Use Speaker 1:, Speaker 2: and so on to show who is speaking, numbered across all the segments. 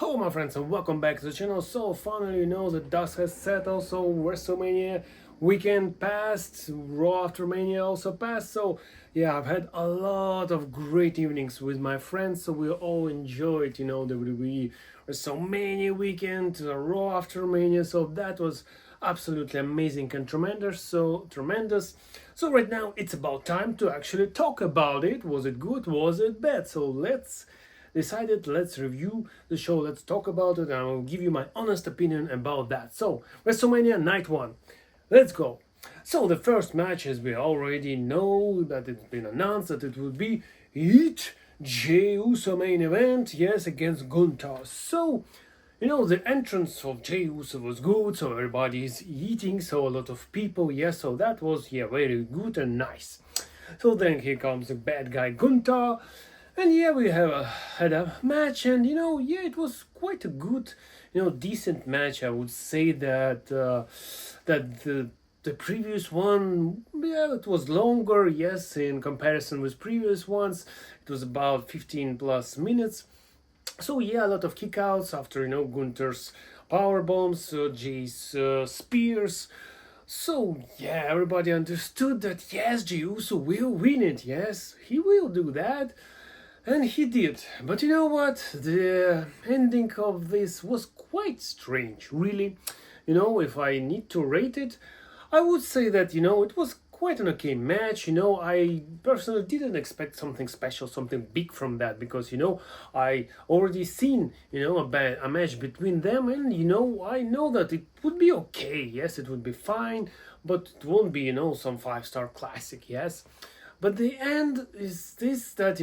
Speaker 1: Hello my friends and welcome back to the channel. So finally the dust has settled, so WrestleMania weekend passed, Raw after Mania also passed, so yeah, I've had a lot of great evenings with my friends, so we all enjoyed the WWE WrestleMania weekend, the Raw after Mania, so that was absolutely amazing and tremendous. So right now it's about time to actually talk about it. Was it good? Was it bad? So let's review the show, let's talk about it, and I will give you my honest opinion about that. So, WrestleMania Night 1, let's go. So, the first match, as we already know that it's been announced that it will be Jey Uso main event, yes, against Gunther. So, the entrance of Jey Uso was good, so everybody is eating, so a lot of people, yes, so that was, very good and nice. So then here comes the bad guy Gunther. And we had a match, and it was quite a good, decent match. I would say that the previous one, it was longer, yes, in comparison with previous ones. It was about 15 plus minutes. So a lot of kickouts after Gunther's power bombs, Jay's spears. So everybody understood that yes, Jey Uso will win it. Yes, he will do that. And he did. But you know what? The ending of this was quite strange, really. If I need to rate it, I would say that, it was quite an okay match. I personally didn't expect something special, something big from that, because, I already seen, a match between them, and, I know that it would be okay. Yes, it would be fine, but it won't be, some 5-star classic, yes. But the end is this, that,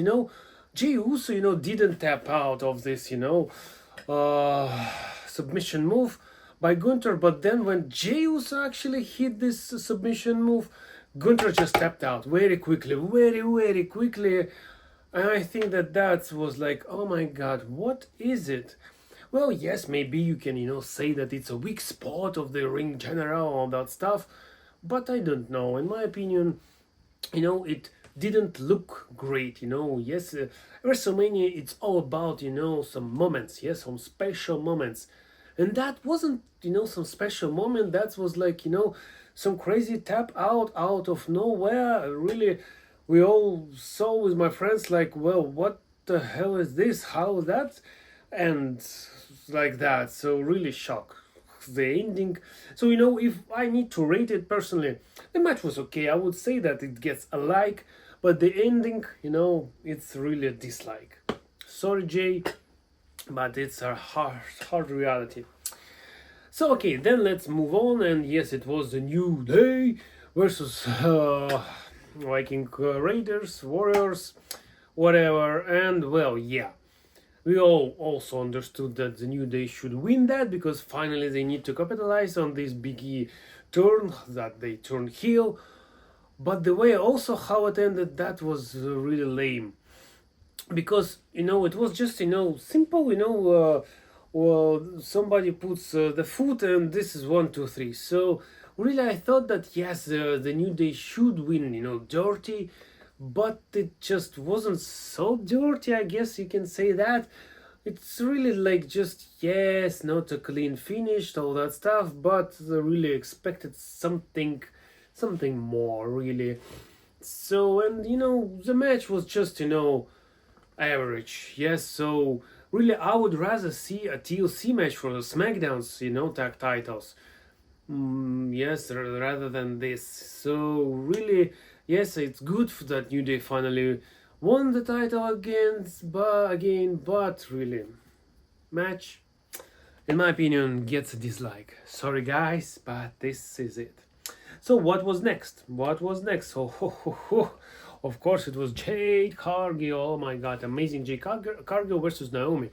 Speaker 1: Jey Uso, didn't tap out of this, submission move by Gunther. But then when Jey Uso actually hit this submission move, Gunther just tapped out very quickly, very quickly. And I think that was like, oh my God, what is it? Well, yes, maybe you can, say that it's a weak spot of the ring general, all that stuff. But I don't know. In my opinion, it didn't look great. Yes, WrestleMania, it's all about some moments, yes, some special moments, and that wasn't some special moment. That was like some crazy tap out of nowhere. Really, we all saw with my friends like, well, what the hell is this, how that, and like that. So really shocked the ending. So if I need to rate it personally, the match was okay. I would say that it gets a like, but the ending, it's really a dislike. Sorry, Jay, but it's a hard reality. So okay, then let's move on. And yes, it was the New Day versus Viking Raiders, Warriors, whatever. And well, we all also understood that the New Day should win that, because finally they need to capitalize on this biggie turn, that they turn heel. But the way also how it ended, that was really lame. Because, it was just, simple, well, somebody puts the foot and this is 1, 2, 3. So really I thought that yes, the New Day should win, dirty. But it just wasn't so dirty, I guess you can say that. It's really like just, yes, not a clean finish, all that stuff, but I really expected something more, really. So, and the match was just, average, yes. So really I would rather see a TLC match for the SmackDown's, tag titles. Yes, rather than this. So really, yes, it's good that New Day finally won the title but really, match, in my opinion, gets a dislike. Sorry guys, but this is it. So what was next? So of course it was Jade, Cargill. Oh my God, amazing Jade Cargill versus Naomi.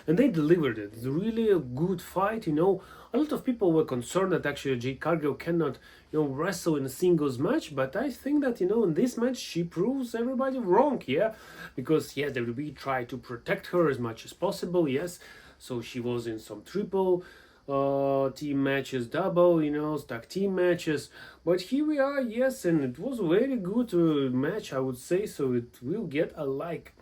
Speaker 1: And they delivered it. It's really a good fight. A lot of people were concerned that actually Jade Cargill cannot, wrestle in a singles match. But I think that, in this match, she proves everybody wrong, because, yes, WWE tried to protect her as much as possible, yes. So she was in some triple team matches, double, tag team matches. But here we are, yes, and it was a very good match, I would say. So it will get a like.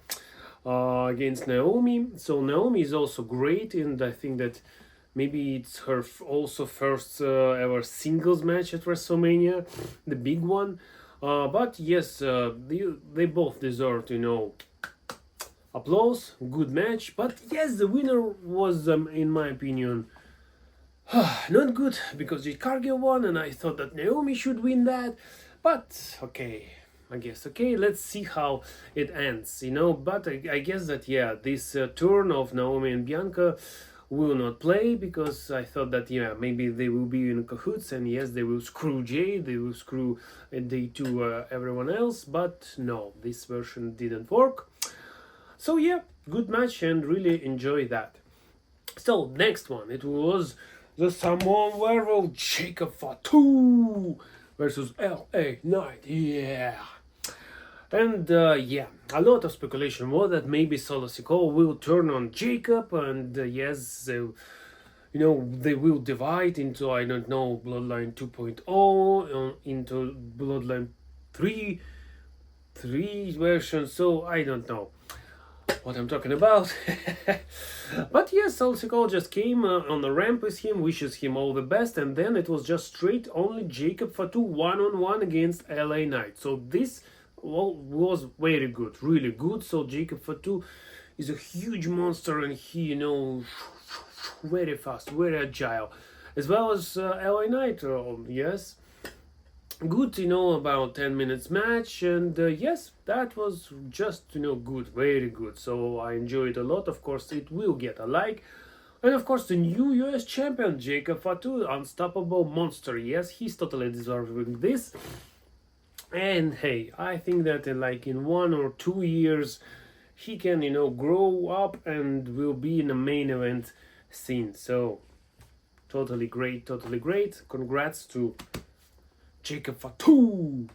Speaker 1: against Naomi. So Naomi is also great, and I think that maybe it's her also first ever singles match at WrestleMania, the big one. But yes, they both deserve, applause. Good match. But yes, the winner was, in my opinion, not good because the Cargill won, and I thought that Naomi should win that. But okay, I guess okay. Let's see how it ends, But I guess that yeah, this turn of Naomi and Bianca will not play because I thought that yeah, maybe they will be in cahoots, and yes, they will screw Jade, they will screw day two everyone else. But no, this version didn't work. So yeah, good match and really enjoy that. So next one, it was the Samoan Werewolf Jacob Fatu versus LA Knight. Yeah. And yeah, a lot of speculation was that maybe Solo Sikoa will turn on Jacob, and yes, they will divide into, I don't know, Bloodline 2.0, into Bloodline 3 version, so I don't know what I'm talking about. But yes, Solo Sikoa just came on the ramp with him, wishes him all the best, and then it was just straight only Jacob Fatu one-on-one against LA Knight. So this was very good, really good. So Jacob Fatu is a huge monster, and he, very fast, very agile, as well as LA Knight. Yes, good, about 10 minutes match, and yes, that was just, good, very good. So I enjoyed a lot. Of course, it will get a like. And of course, the new US champion, Jacob Fatu, unstoppable monster. Yes, he's totally deserving this. And hey, I think that in 1 or 2 years, he can, grow up and will be in the main event scene. So, totally great, totally great. Congrats to Jacob Fatu.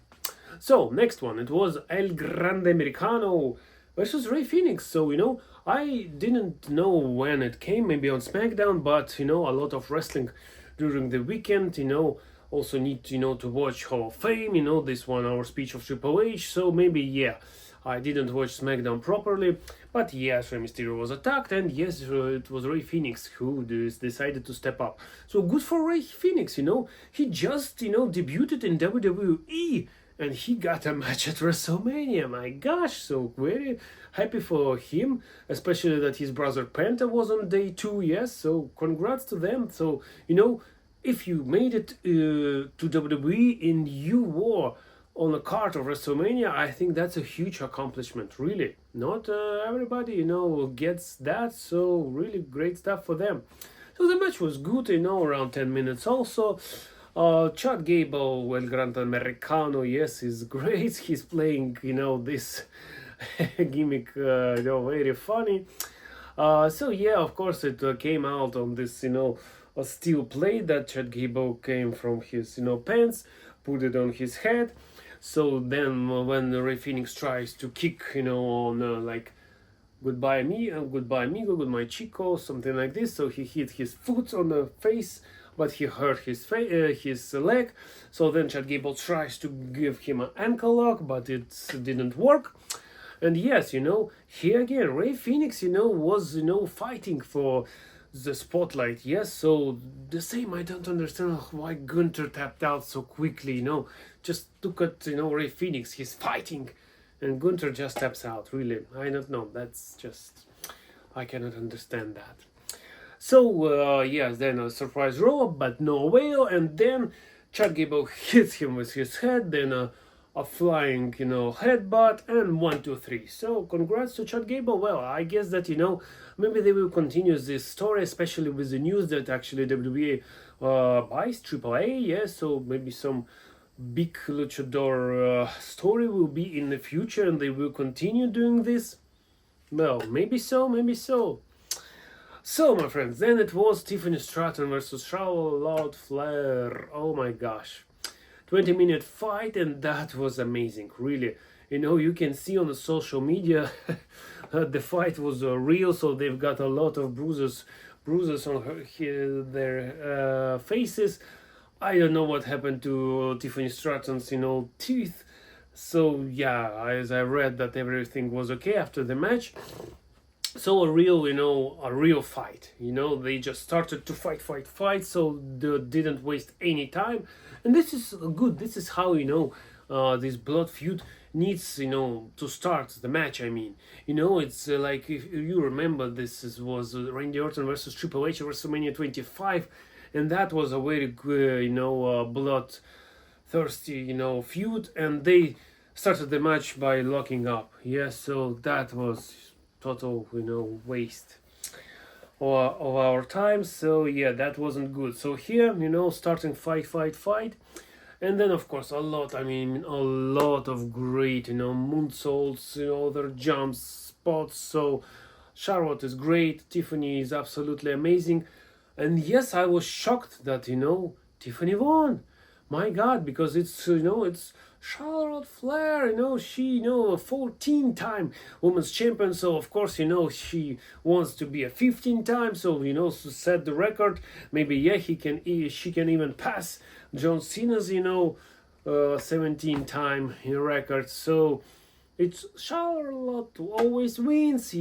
Speaker 1: So, next one, it was El Grande Americano versus Rey Fenix. So, I didn't know when it came, maybe on SmackDown, but, a lot of wrestling during the weekend, also need to watch Hall of Fame, this 1 hour speech of Triple H. So maybe yeah, I didn't watch SmackDown properly, but yes, Rey Mysterio was attacked, and yes, it was Rey Fenix who decided to step up. So good for Rey Fenix, he just debuted in WWE, and he got a match at WrestleMania. My gosh, so very happy for him, especially that his brother Penta was on day 2. Yes, so congrats to them. So if you made it to WWE and you were on a card of WrestleMania, I think that's a huge accomplishment, really. Not everybody, gets that, so really great stuff for them. So the match was good, around 10 minutes also. Chad Gable, El Grande Americano, yes, is great. He's playing, this gimmick, very funny. So yeah, of course, it came out on this, a steel plate that Chad Gable came from his, pants, put it on his head. So then when Rey Fenix tries to kick, on like goodbye amigo, goodbye Chico, something like this. So he hit his foot on the face, but he hurt his leg. So then Chad Gable tries to give him an ankle lock, but it didn't work. And yes, here again, Rey Fenix, was, fighting for the spotlight. Yes, so the same, I don't understand why Gunther tapped out so quickly, just look at, Rey Fenix, he's fighting, and Gunther just taps out, really. I don't know, that's just, I cannot understand that. So, yes, then a surprise roll-up, but no avail, and then Chad Gable hits him with his head, then a flying, headbutt, and 1, 2, 3. So congrats to Chad Gable. Well, I guess that, maybe they will continue this story, especially with the news that actually WWE buys AAA. Yes, so maybe some big luchador story will be in the future, and they will continue doing this. Well, maybe so, maybe so. So, my friends, then it was Tiffany Stratton versus Charlotte Flair. Oh my gosh. 20-minute fight, and that was amazing, really. You can see on the social media the fight was real, so they've got a lot of bruises on their faces. I don't know what happened to Tiffany Stratton's, teeth. So yeah, as I read that everything was okay after the match. So a real, a real fight. They just started to fight. So they didn't waste any time, and this is good. This is how this blood feud needs, to start the match. I mean, it's like if you remember, was Randy Orton versus Triple H at WrestleMania 25, and that was a very good, bloodthirsty, feud, and they started the match by locking up. Yeah, so that was total waste of our time. So yeah, that wasn't good. So here, starting fight, and then of course a lot of great moonsaults, other jumps, spots. So Charlotte is great, Tiffany is absolutely amazing, and yes, I was shocked that Tiffany won. My God, because it's Charlotte Flair, she, a 14-time women's champion. So of course, she wants to be a 15-time. So to set the record. Maybe she can even pass John Cena's 17-time record. So it's Charlotte always wins,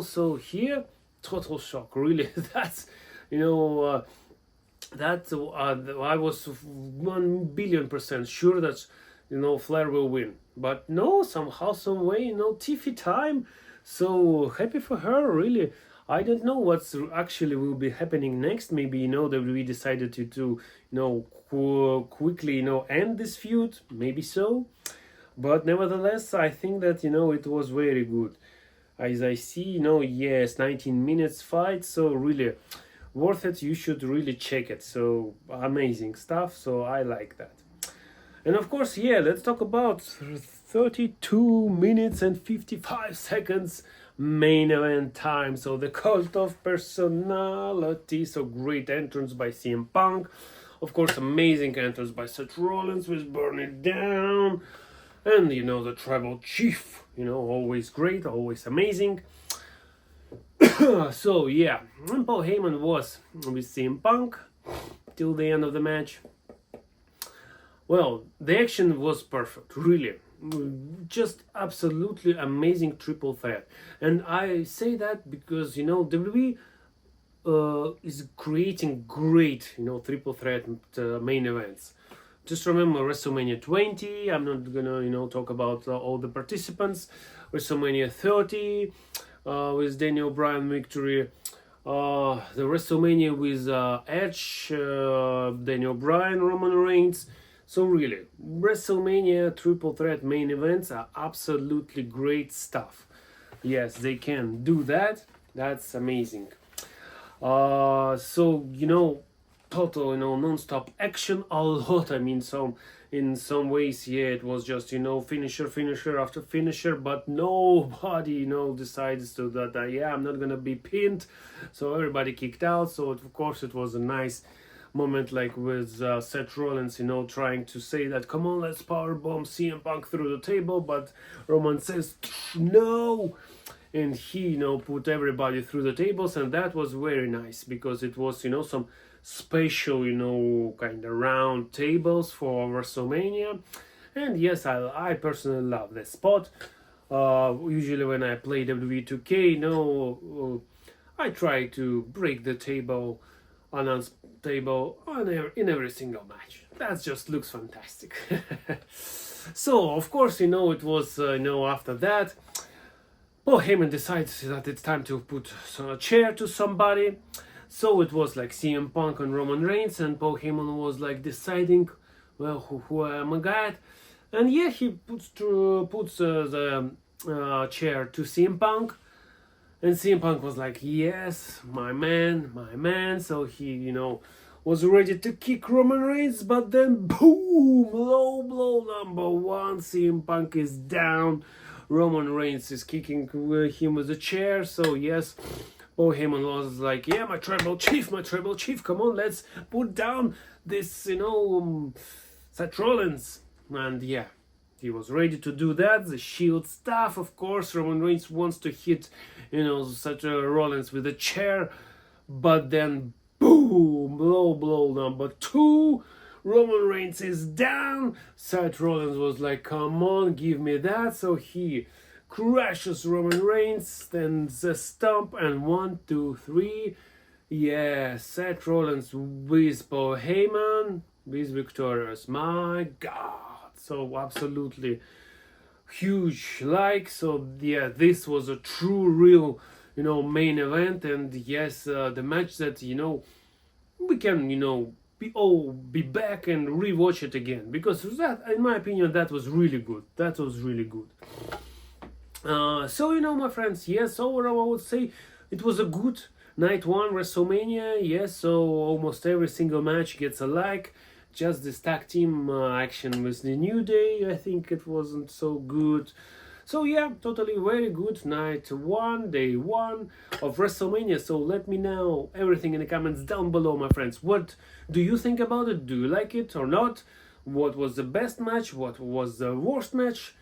Speaker 1: So here, total shock, really. That's I was 1,000,000,000% sure that Flair will win, but no, somehow, some way, Tiffy time. So happy for her, really. I don't know what's actually will be happening next. Maybe WWE decided to quickly end this feud. Maybe so, but nevertheless, I think that it was very good. As I see, yes, 19 minutes fight. So really worth it. You should really check it. So amazing stuff. So I like that. And of course, yeah, let's talk about 32 minutes and 55 seconds main event time. So the cult of personality. So great entrance by CM Punk. Of course, amazing entrance by Seth Rollins with Burn It Down. And the tribal chief, always great, always amazing. So yeah, and Paul Heyman was with CM Punk till the end of the match. Well, the action was perfect, really. Just absolutely amazing triple threat. And I say that because, WWE is creating great, triple threat main events. Just remember WrestleMania 20, I'm not gonna, talk about all the participants. WrestleMania 30 with Daniel Bryan victory. The WrestleMania with Edge, Daniel Bryan, Roman Reigns. So really, WrestleMania triple threat main events are absolutely great stuff. Yes, they can do that. That's amazing. So total non-stop action, a lot. I mean, in some ways, yeah, it was just finisher after finisher, but nobody decides to that. Yeah, I'm not gonna be pinned. So everybody kicked out. So of course it was a nice moment, like with Seth Rollins, trying to say that, come on, let's powerbomb CM Punk through the table, but Roman says no, and he put everybody through the tables, and that was very nice because it was some special kind of round tables for WrestleMania. And yes, I personally love this spot. Usually when I play WWE 2K, I try to break the table, announce table in every single match. That just looks fantastic. So of course it was after that Paul Heyman decides that it's time to put a chair to somebody. So it was like CM Punk and Roman Reigns, and Paul Heyman was like deciding, well, who am I got? And yeah, he puts the chair to CM Punk. And CM Punk was like, yes, my man. So he, was ready to kick Roman Reigns, but then boom, low blow number one. CM Punk is down. Roman Reigns is kicking him with a chair. So yes, Paul Heyman was like, yeah, my tribal chief, come on, let's put down this, Seth Rollins. And yeah, he was ready to do that. The Shield staff, of course, Roman Reigns wants to hit, Seth Rollins with a chair, but then boom, low blow number two. Roman Reigns is down. Seth Rollins was like, come on, give me that. So he crashes Roman Reigns, then the stomp, and 1, 2, 3. Yeah, Seth Rollins with Paul Heyman is victorious. My God. So absolutely huge like. So yeah, this was a true real main event. And yes, the match that we can be back and rewatch it again, because that, in my opinion, that was really good. So my friends, yes, overall I would say it was a good night one WrestleMania. Yes, so almost every single match gets a like. Just this tag team action with the New Day, I think it wasn't so good. So yeah, totally very good night one, day one of WrestleMania. So let me know everything in the comments down below, my friends. What do you think about it? Do you like it or not? What was the best match? What was the worst match?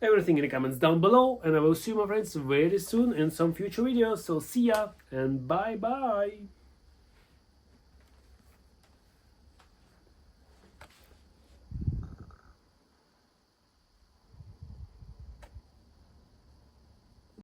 Speaker 1: Everything in the comments down below, and I will see you, my friends, very soon in some future videos. So see ya and bye bye.